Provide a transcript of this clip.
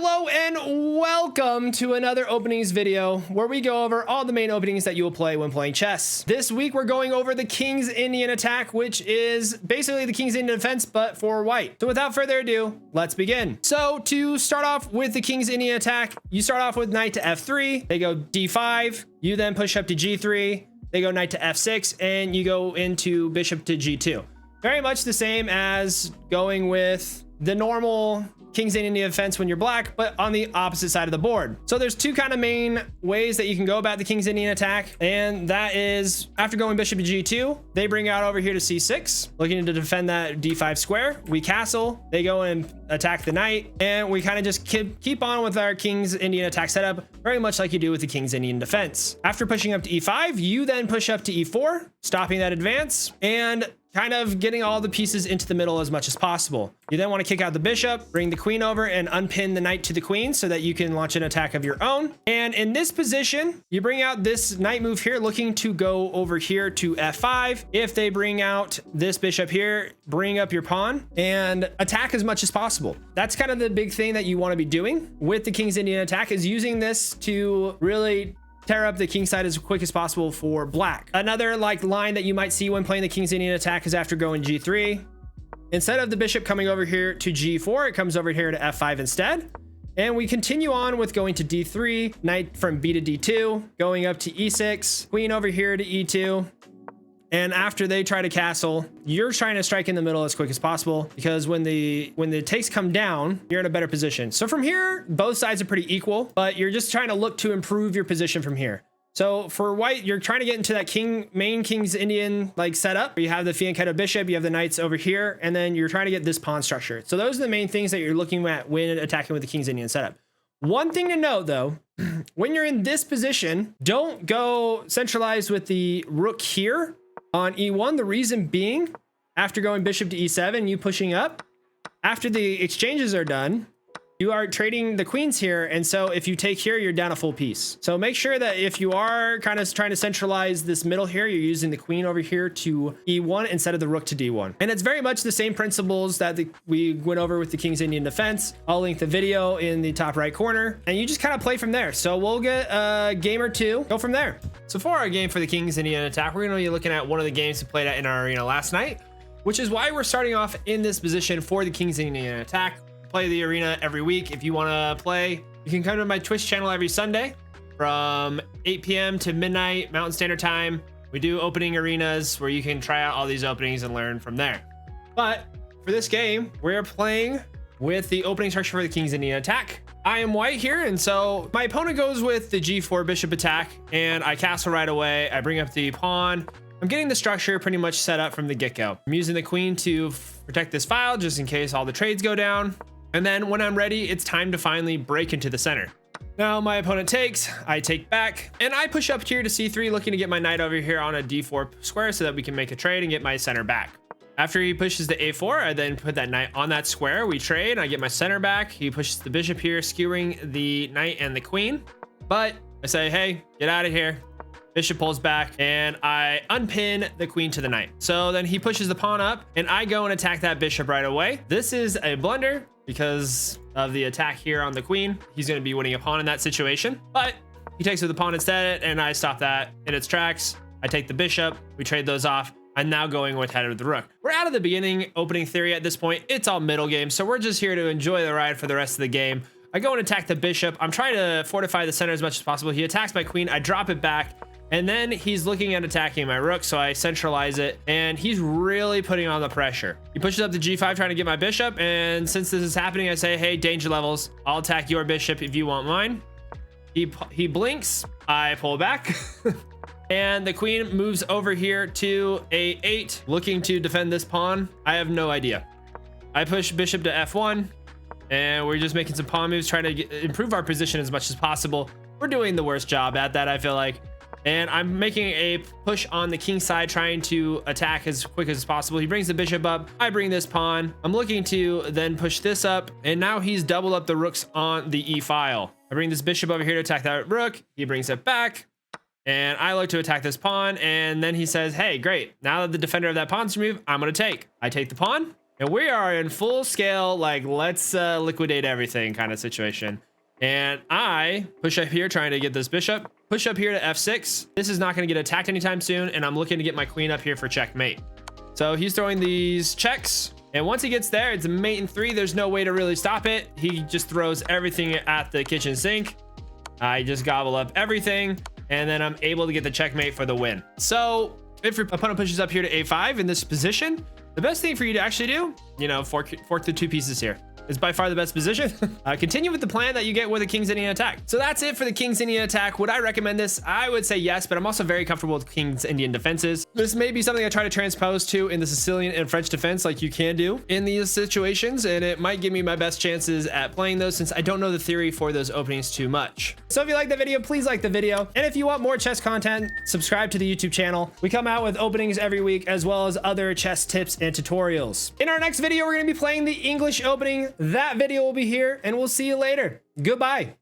Hello and welcome to another openings video where we go over all the main openings that you will play when playing chess. This week we're going over the King's Indian attack, which is basically the King's Indian defense but for white. So without further ado, let's begin. So to start off with the King's Indian attack, you start off with knight to f3, they go d5, you then push up to g3, they go knight to f6, and you go into bishop to g2. Very much the same as going with the normal King's Indian defense when you're black, but on the opposite side of the board. So there's two kind of main ways that you can go about the King's Indian attack, and that is after going bishop to g2, they bring out over here to c6, looking to defend that d5 square. We castle, they go and attack the knight, and we kind of just keep on with our King's Indian attack setup, very much like you do with the King's Indian defense. After pushing up to e5, you then push up to e4, stopping that advance, and kind of getting all the pieces into the middle as much as possible. You then want to kick out the bishop, bring the queen over, and unpin the knight to the queen so that you can launch an attack of your own. And in this position, you bring out this knight move here, looking to go over here to f5. If they bring out this bishop here, bring up your pawn and attack as much as possible. That's kind of the big thing that you want to be doing with the King's Indian attack, is using this to really tear up the king side as quick as possible for black. Another line that you might see when playing the King's Indian attack is after going g3. Instead of the bishop coming over here to g4, it comes over here to f5 instead. And we continue on with going to d3, knight from b to d2, going up to e6, queen over here to e2. And after they try to castle, you're trying to strike in the middle as quick as possible, because when the takes come down, you're in a better position. So from here, both sides are pretty equal, but you're just trying to look to improve your position from here. So for white, you're trying to get into that main King's Indian setup. You have the fianchetto bishop, you have the knights over here, and then you're trying to get this pawn structure. So those are the main things that you're looking at when attacking with the King's Indian setup. One thing to note though, when you're in this position, don't go centralized with the rook here on e1. The reason being, after going bishop to e7, you pushing up, after the exchanges are done, you are trading the queens here, and so if you take here, you're down a full piece. So make sure that if you are kind of trying to centralize this middle here, you're using the queen over here to e1 instead of the rook to d1. And it's very much the same principles that we went over with the King's Indian defense. I'll link the video in the top right corner, and you just kind of play from there. So we'll get a game or two, go from there. So for our game for the King's Indian attack, we're going to be looking at one of the games we played at in our arena last night, which is why we're starting off in this position for the King's Indian attack. Play the arena every week. If you want to play, you can come to my Twitch channel every Sunday from 8 p.m. to midnight Mountain Standard Time. We do opening arenas where you can try out all these openings and learn from there. But for this game, we're playing with the opening structure for the King's Indian attack. I am white here, and so my opponent goes with the g4 bishop attack, and I castle right away. I bring up the pawn. I'm getting the structure pretty much set up from the get-go. I'm using the queen to protect this file just in case all the trades go down. And then when I'm ready, it's time to finally break into the center. Now my opponent takes, I take back, and I push up here to c3, looking to get my knight over here on a d4 square so that we can make a trade and get my center back. After he pushes the a4, I then put that knight on that square. We trade, I get my center back. He pushes the bishop here, skewering the knight and the queen. But I say, hey, get out of here. Bishop pulls back, and I unpin the queen to the knight. So then he pushes the pawn up, and I go and attack that bishop right away. This is a blunder because of the attack here on the queen. He's going to be winning a pawn in that situation, but he takes with the pawn instead, and I stop that in its tracks. I take the bishop, we trade those off. I'm now going with head of the rook. We're out of the beginning opening theory at this point. It's all middle game, so we're just here to enjoy the ride for the rest of the game. I go and attack the bishop. I'm trying to fortify the center as much as possible. He attacks my queen, I drop it back, and then he's looking at attacking my rook, so I centralize it, and he's really putting on the pressure. He pushes up to g5 trying to get my bishop, and since this is happening, I say, hey, danger levels. I'll attack your bishop if you want mine. He blinks, I pull back, and the queen moves over here to a8, looking to defend this pawn. I have no idea. I push bishop to f1, and we're just making some pawn moves, trying to improve our position as much as possible. We're doing the worst job at that, I feel like. And I'm making a push on the king side, trying to attack as quick as possible. He brings the bishop up. I bring this pawn. I'm looking to then push this up. And now he's doubled up the rooks on the e file. I bring this bishop over here to attack that rook. He brings it back. And I look to attack this pawn. And then he says, hey, great. Now that the defender of that pawn's removed, I'm going to take. I take the pawn. And we are in full scale, like, let's liquidate everything kind of situation. And I push up here trying to get this bishop, push up here to f6. This is not going to get attacked anytime soon, and I'm looking to get my queen up here for checkmate. So he's throwing these checks, and once he gets there, it's a mate in 3. There's no way to really stop it. He just throws everything at the kitchen sink. I just gobble up everything, and then I'm able to get the checkmate for the win. So if your opponent pushes up here to a5 in this position, the best thing for you to actually do, you know, fork the 2 pieces here. Is by far the best position. Continue with the plan that you get with a King's Indian attack. So that's it for the King's Indian attack. Would I recommend this? I would say yes, but I'm also very comfortable with King's Indian defenses. This may be something I try to transpose to in the Sicilian and French defense, like you can do in these situations, and it might give me my best chances at playing those since I don't know the theory for those openings too much. So if you like the video, please like the video. And if you want more chess content, subscribe to the YouTube channel. We come out with openings every week as well as other chess tips and tutorials. In our next video, we're gonna be playing the English opening. That video will be here, and we'll see you later. Goodbye.